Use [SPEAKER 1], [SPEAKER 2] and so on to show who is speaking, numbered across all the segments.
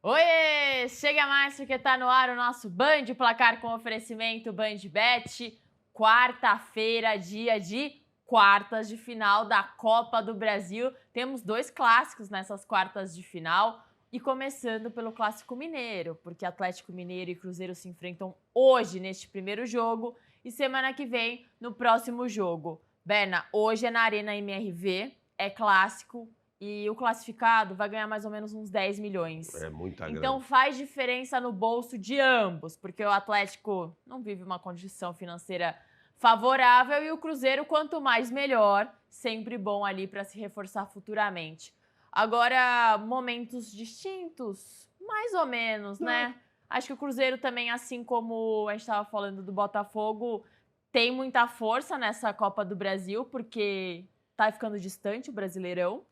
[SPEAKER 1] Oiê! Chega mais porque tá no ar o nosso Band Placar com oferecimento BandBet. Quarta-feira, dia de quartas de final da Copa do Brasil. Temos 2 clássicos nessas quartas de final. E começando pelo Clássico Mineiro, porque Atlético Mineiro e Cruzeiro se enfrentam hoje neste primeiro jogo e semana que vem no próximo jogo. Berna, hoje é na Arena MRV, é clássico. E o classificado vai ganhar mais ou menos uns 10 milhões.
[SPEAKER 2] É muita grana.
[SPEAKER 1] Então faz diferença no bolso de ambos, porque o Atlético não vive uma condição financeira favorável e o Cruzeiro, quanto mais melhor, sempre bom ali para se reforçar futuramente. Agora, momentos distintos, mais ou menos, né? Acho que o Cruzeiro também, assim como a gente estava falando do Botafogo, tem muita força nessa Copa do Brasil, porque tá ficando distante o Brasileirão.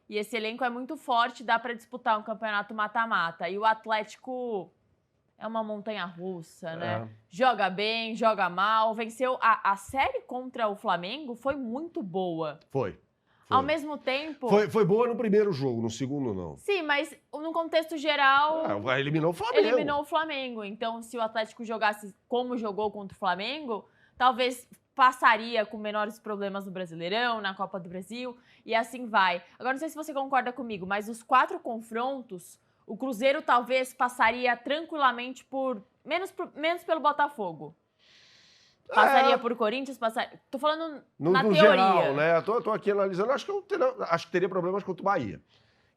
[SPEAKER 1] E esse elenco é muito forte, dá para disputar um campeonato mata-mata. E o Atlético é uma montanha-russa, né? Joga bem, joga mal. Venceu a série contra o Flamengo, foi muito boa.
[SPEAKER 2] Foi.
[SPEAKER 1] Ao mesmo tempo...
[SPEAKER 2] Foi boa no primeiro jogo, no segundo não.
[SPEAKER 1] Sim, mas no contexto geral...
[SPEAKER 2] Eliminou o Flamengo.
[SPEAKER 1] Eliminou o Flamengo. Então, se o Atlético jogasse como jogou contra o Flamengo, talvez passaria com menores problemas no Brasileirão, na Copa do Brasil, e assim vai. Agora, não sei se você concorda comigo, mas os 4 confrontos, o Cruzeiro talvez passaria tranquilamente menos pelo Botafogo. Passaria por Corinthians, tô falando na teoria.
[SPEAKER 2] Geral, né? Tô aqui analisando, acho que teria problemas contra o Bahia,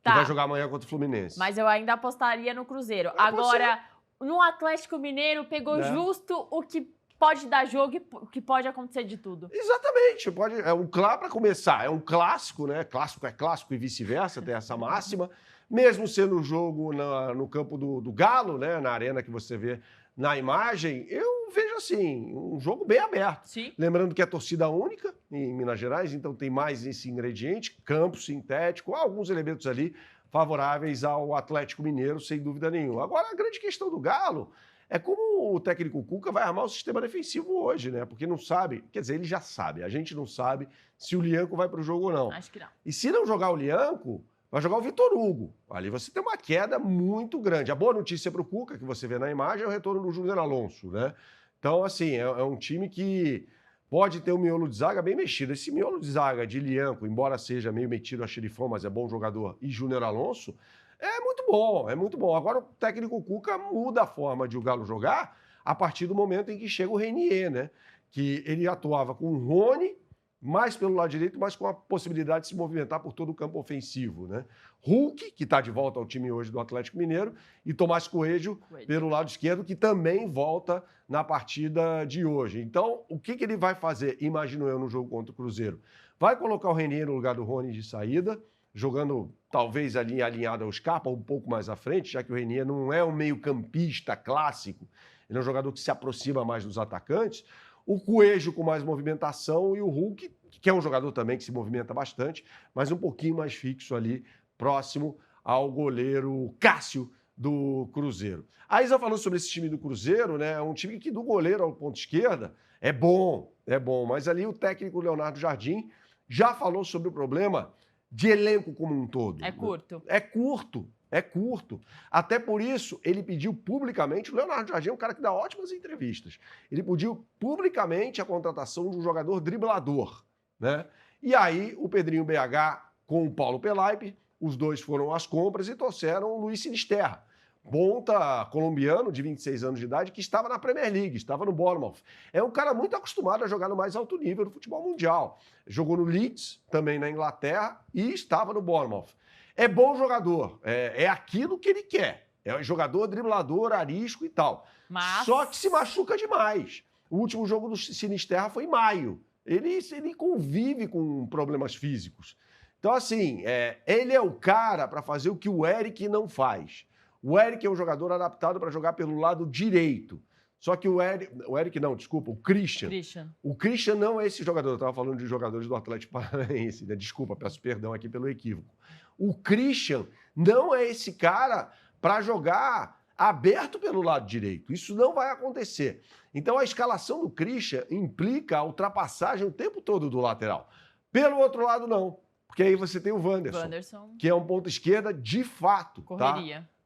[SPEAKER 2] que vai jogar amanhã contra o Fluminense.
[SPEAKER 1] Mas eu ainda apostaria no Cruzeiro. Agora, no Atlético Mineiro, pegou justo o que pode dar jogo e o que pode acontecer de tudo.
[SPEAKER 2] Exatamente. Para começar, é um clássico, né? Clássico é clássico e vice-versa, tem essa máxima. Mesmo sendo um jogo no campo do Galo, né? Na arena que você vê na imagem, eu vejo assim, um jogo bem aberto.
[SPEAKER 1] Sim.
[SPEAKER 2] Lembrando que é torcida única em Minas Gerais, então tem mais esse ingrediente, campo sintético, alguns elementos ali favoráveis ao Atlético Mineiro, sem dúvida nenhuma. Agora, a grande questão do Galo é como o técnico Cuca vai armar o sistema defensivo hoje, né? Porque não sabe, quer dizer, ele já sabe, a gente não sabe se o Lianco vai para o jogo ou não.
[SPEAKER 1] Acho que não.
[SPEAKER 2] E se não jogar o Lianco, vai jogar o Vitor Hugo. Ali você tem uma queda muito grande. A boa notícia para o Cuca, que você vê na imagem, é o retorno do Júnior Alonso, né? Então, assim, é um time que pode ter um miolo de zaga bem mexido. Esse miolo de zaga de Lianco, embora seja meio metido a xerifão, mas é bom jogador, e Júnior Alonso, é muito bom, é muito bom. Agora o técnico Cuca muda a forma de o Galo jogar a partir do momento em que chega o Renier, né? Que ele atuava com o Rony, mais pelo lado direito, mas com a possibilidade de se movimentar por todo o campo ofensivo, né? Hulk, que está de volta ao time hoje do Atlético Mineiro, e Tomás Coelho pelo lado esquerdo, que também volta na partida de hoje. Então, o que ele vai fazer, imagino eu, no jogo contra o Cruzeiro? Vai colocar o Renier no lugar do Rony de saída, jogando talvez ali alinhado ao Scarpa, um pouco mais à frente, já que o Renier não é um meio-campista clássico, ele é um jogador que se aproxima mais dos atacantes. O Coelho com mais movimentação e o Hulk, que é um jogador também que se movimenta bastante, mas um pouquinho mais fixo ali, próximo ao goleiro Cássio do Cruzeiro. A Isa falou sobre esse time do Cruzeiro, né? É um time que do goleiro ao ponto esquerda é bom, mas ali o técnico Leonardo Jardim já falou sobre o problema de elenco como um todo.
[SPEAKER 1] É curto.
[SPEAKER 2] É curto. Até por isso, ele pediu publicamente, o Leonardo Jardim é um cara que dá ótimas entrevistas, ele pediu publicamente a contratação de um jogador driblador, né? E aí, o Pedrinho BH com o Paulo Pelaipe, os dois foram às compras e trouxeram o Luiz Sinisterra, ponta colombiano de 26 anos de idade, que estava na Premier League, estava no Bournemouth. É um cara muito acostumado a jogar no mais alto nível do futebol mundial. Jogou no Leeds, também na Inglaterra, e estava no Bournemouth. É bom jogador, é aquilo que ele quer. É um jogador driblador, arisco e tal. Só que se machuca demais. O último jogo do Sinisterra foi em maio. Ele convive com problemas físicos. Então, assim, ele é o cara para fazer o que o Eric não faz. O Eric é um jogador adaptado para jogar pelo lado direito. Só que o Christian. O Christian não é esse jogador. Eu estava falando de jogadores do Atlético Paranaense, né? Desculpa, peço perdão aqui pelo equívoco. O Christian não é esse cara para jogar aberto pelo lado direito. Isso não vai acontecer. Então, a escalação do Christian implica a ultrapassagem o tempo todo do lateral. Pelo outro lado, não. Porque aí você tem o Wanderson, que é um ponta esquerda de fato.
[SPEAKER 1] Correria.
[SPEAKER 2] Tá?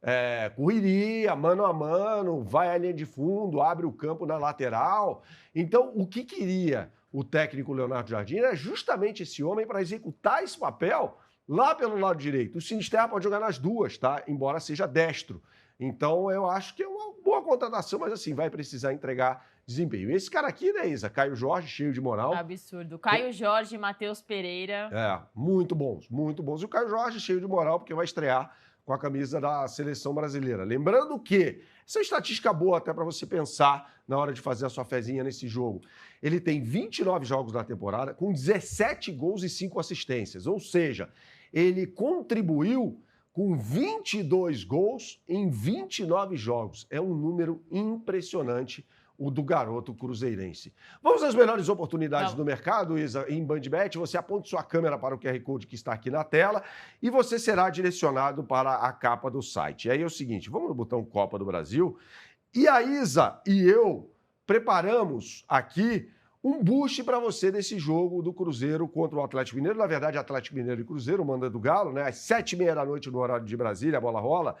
[SPEAKER 2] correria, mano a mano, vai à linha de fundo, abre o campo na lateral. Então, o que queria o técnico Leonardo Jardim era justamente esse homem para executar esse papel lá pelo lado direito. O Sinisterra pode jogar nas duas, tá? Embora seja destro. Então, eu acho que é uma boa contratação, mas assim, vai precisar entregar desempenho. Esse cara aqui, né, Isa? Caio Jorge, cheio de moral.
[SPEAKER 1] Absurdo. Caio Jorge e Matheus Pereira.
[SPEAKER 2] Muito bons, muito bons. E o Caio Jorge, cheio de moral, porque vai estrear com a camisa da seleção brasileira. Lembrando que, essa é uma estatística boa até para você pensar na hora de fazer a sua fezinha nesse jogo. Ele tem 29 jogos na temporada, com 17 gols e 5 assistências. Ou seja, ele contribuiu com 22 gols em 29 jogos. É um número impressionante, o do garoto cruzeirense. Vamos às melhores oportunidades do mercado, Isa, em BandBet. Você aponta sua câmera para o QR Code que está aqui na tela e você será direcionado para a capa do site. E aí é o seguinte, vamos no botão Copa do Brasil. E a Isa e eu preparamos aqui um boost para você desse jogo do Cruzeiro contra o Atlético Mineiro. Na verdade, Atlético Mineiro e Cruzeiro, manda do Galo, né? Às 7h30 da noite no horário de Brasília, a bola rola.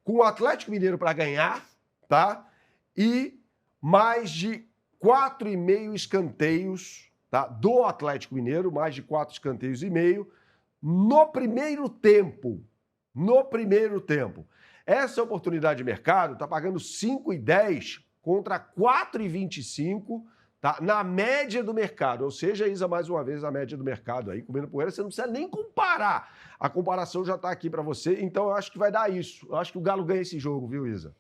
[SPEAKER 2] Com o Atlético Mineiro para ganhar, tá? E mais de 4,5 escanteios, tá? Do Atlético Mineiro, mais de 4 escanteios e meio, no primeiro tempo. No primeiro tempo. Essa oportunidade de mercado está pagando 5,10 contra 4,25, tá? Na média do mercado. Ou seja, Isa, mais uma vez, a média do mercado aí, comendo poeira, você não precisa nem comparar. A comparação já está aqui para você, então eu acho que vai dar isso. Eu acho que o Galo ganha esse jogo, viu, Isa?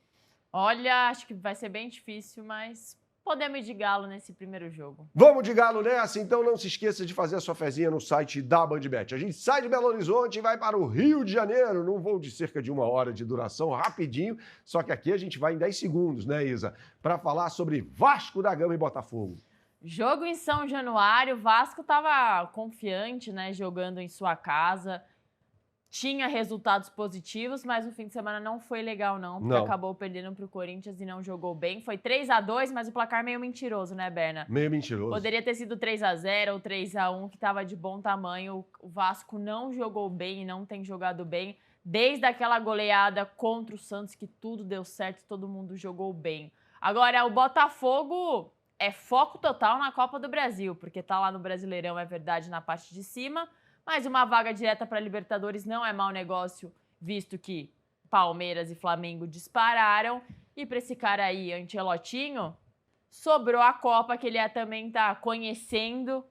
[SPEAKER 1] Olha, acho que vai ser bem difícil, mas podemos ir de Galo nesse primeiro jogo.
[SPEAKER 2] Vamos de Galo nessa? Então não se esqueça de fazer a sua fezinha no site da BandBet. A gente sai de Belo Horizonte e vai para o Rio de Janeiro, num voo de cerca de 1 hora de duração, rapidinho. Só que aqui a gente vai em 10 segundos, né, Isa? Para falar sobre Vasco da Gama e Botafogo.
[SPEAKER 1] Jogo em São Januário, o Vasco estava confiante, né, jogando em sua casa. Tinha resultados positivos, mas o fim de semana não foi legal, não, porque acabou perdendo para o Corinthians e não jogou bem. Foi 3-2, mas o placar meio mentiroso, né, Berna?
[SPEAKER 2] Meio mentiroso.
[SPEAKER 1] Poderia ter sido 3-0 ou 3-1, que estava de bom tamanho. O Vasco não jogou bem e não tem jogado bem. Desde aquela goleada contra o Santos, que tudo deu certo, todo mundo jogou bem. Agora, o Botafogo é foco total na Copa do Brasil, porque tá lá no Brasileirão, é verdade, na parte de cima. Mas uma vaga direta para Libertadores não é mau negócio, visto que Palmeiras e Flamengo dispararam. E para esse cara aí, Ancelotinho, sobrou a Copa, que ele também está conhecendo.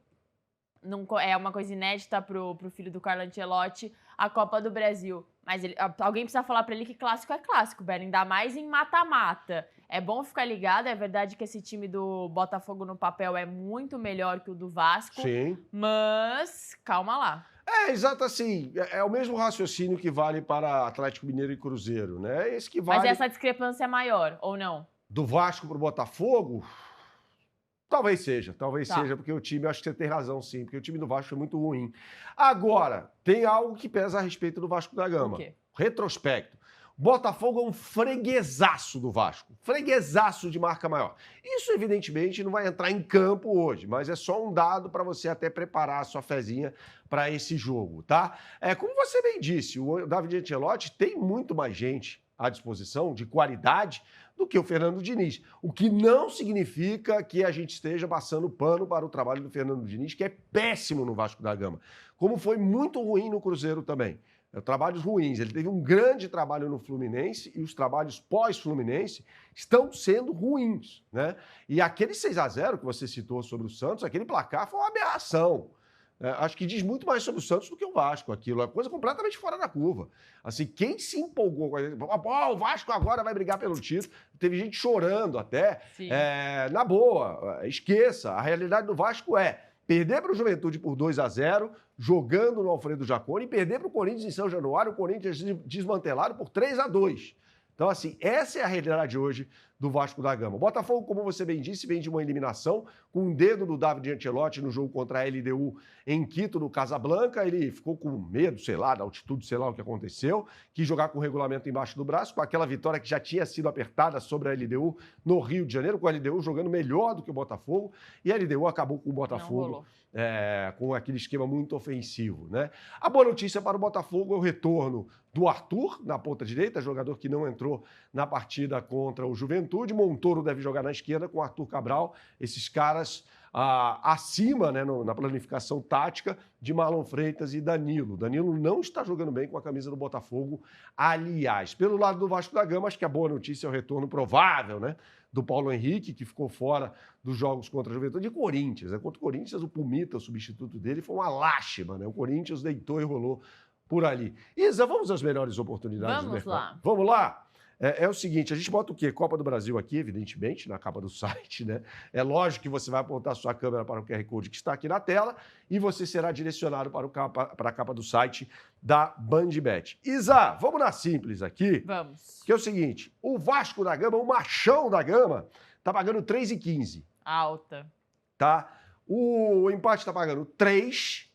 [SPEAKER 1] É uma coisa inédita pro filho do Carlo Ancelotti, a Copa do Brasil. Mas alguém precisa falar para ele que clássico é clássico, Berna, ainda mais em mata-mata. É bom ficar ligado, é verdade que esse time do Botafogo no papel é muito melhor que o do Vasco.
[SPEAKER 2] Sim.
[SPEAKER 1] Mas calma lá.
[SPEAKER 2] Exato assim. É o mesmo raciocínio que vale para Atlético Mineiro e Cruzeiro, né? Esse que vale.
[SPEAKER 1] Mas essa discrepância é maior, ou não?
[SPEAKER 2] Do Vasco para o Botafogo? Talvez seja, porque o time, acho que você tem razão sim, porque o time do Vasco foi muito ruim. Agora, tem algo que pesa a respeito do Vasco da Gama.
[SPEAKER 1] O quê?
[SPEAKER 2] Retrospecto. Botafogo é um freguesaço do Vasco, freguesaço de marca maior. Isso, evidentemente, não vai entrar em campo hoje, mas é só um dado para você até preparar a sua fezinha para esse jogo, tá? Como você bem disse, o David Ancelotti tem muito mais gente à disposição, de qualidade, do que o Fernando Diniz. O que não significa que a gente esteja passando pano para o trabalho do Fernando Diniz, que é péssimo no Vasco da Gama, como foi muito ruim no Cruzeiro também. Trabalhos ruins. Ele teve um grande trabalho no Fluminense e os trabalhos pós-Fluminense estão sendo ruins, né? E aquele 6-0 que você citou sobre o Santos, aquele placar foi uma aberração. Acho que diz muito mais sobre o Santos do que o Vasco, aquilo. É coisa completamente fora da curva. Assim, quem se empolgou com ele, o Vasco agora vai brigar pelo título. Teve gente chorando até. Na boa, esqueça. A realidade do Vasco é perder para o Juventude por 2-0, jogando no Alfredo Jaconi, e perder para o Corinthians em São Januário, o Corinthians desmantelado por 3-2. Então, assim, essa é a realidade hoje do Vasco da Gama. O Botafogo, como você bem disse, vem de uma eliminação com um dedo do David Ancelotti no jogo contra a LDU em Quito, no Casablanca. Ele ficou com medo, sei lá, da altitude, sei lá o que aconteceu, quis jogar com o regulamento embaixo do braço, com aquela vitória que já tinha sido apertada sobre a LDU no Rio de Janeiro, com a LDU jogando melhor do que o Botafogo, e a LDU acabou com o Botafogo com aquele esquema muito ofensivo, né? A boa notícia para o Botafogo é o retorno do Arthur na ponta direita, jogador que não entrou na partida contra o Juventude. Montoro deve jogar na esquerda com o Arthur Cabral, esses caras acima, né, na planificação tática de Marlon Freitas e Danilo. Danilo não está jogando bem com a camisa do Botafogo, aliás. Pelo lado do Vasco da Gama, acho que a boa notícia é o retorno provável, né, do Paulo Henrique, que ficou fora dos jogos contra a Juventude, e Corinthians. Né? Contra o Corinthians, o Pumita, o substituto dele, foi uma lástima, né? O Corinthians deitou e rolou por ali. Isa, vamos às melhores oportunidades do mercado?
[SPEAKER 1] Lá.
[SPEAKER 2] Vamos lá? É o seguinte, a gente bota o quê? Copa do Brasil aqui, evidentemente, na capa do site, né? É lógico que você vai apontar sua câmera para o QR Code que está aqui na tela e você será direcionado para a capa do site da BandBet. Isa, vamos na simples aqui.
[SPEAKER 1] Vamos.
[SPEAKER 2] Que é o seguinte, o Vasco da Gama, o machão da Gama, tá pagando 3,15.
[SPEAKER 1] Alta.
[SPEAKER 2] Tá? O empate tá pagando 3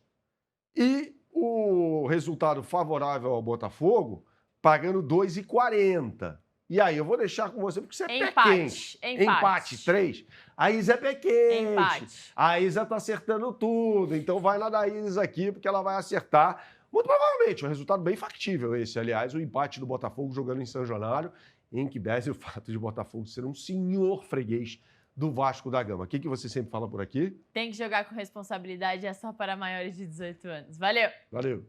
[SPEAKER 2] e o resultado favorável ao Botafogo pagando 2,40. E aí, eu vou deixar com você, porque você é pé quente. Empate, 3. A Isa é pé quente.
[SPEAKER 1] Empate.
[SPEAKER 2] A Isa tá acertando tudo. Então, vai na da Isa aqui, porque ela vai acertar. Muito provavelmente, um resultado bem factível esse. Aliás, o empate do Botafogo jogando em São Januário, em que pese o fato de Botafogo ser um senhor freguês do Vasco da Gama. O que você sempre fala por aqui?
[SPEAKER 1] Tem que jogar com responsabilidade, é só para maiores de 18 anos. Valeu!
[SPEAKER 2] Valeu!